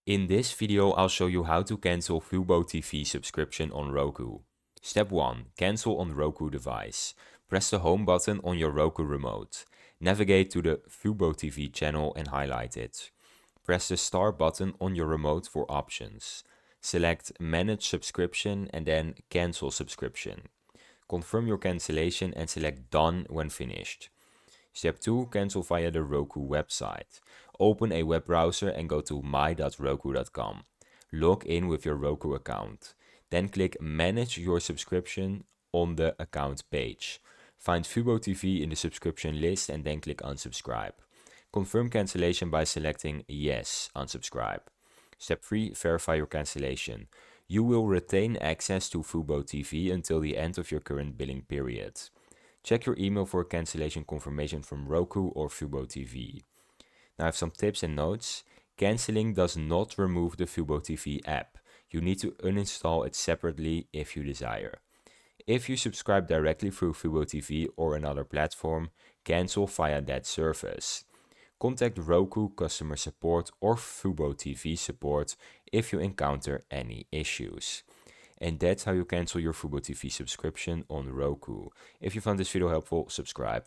In this video, I'll show you how to cancel FuboTV subscription on Roku. Step 1. Cancel on Roku device. Press the home button on your Roku remote. Navigate to the FuboTV channel and highlight it. Press the star button on your remote for options. Select Manage Subscription and then Cancel Subscription. Confirm your cancellation and select Done when finished. Step 2. Cancel via the Roku website. Open a web browser and go to my.roku.com. Log in with your Roku account. Then click Manage your subscription on the account page. Find FuboTV in the subscription list and then click Unsubscribe. Confirm cancellation by selecting Yes, Unsubscribe. Step 3. Verify your cancellation. You will retain access to FuboTV until the end of your current billing period. Check your email for a cancellation confirmation from Roku or FuboTV. Now I have some tips and notes. Canceling does not remove the FuboTV app. You need to uninstall it separately if you desire. If you subscribe directly through FuboTV or another platform, cancel via that service. Contact Roku customer support or FuboTV support if you encounter any issues. And that's how you cancel your FuboTV subscription on Roku. If you found this video helpful, subscribe.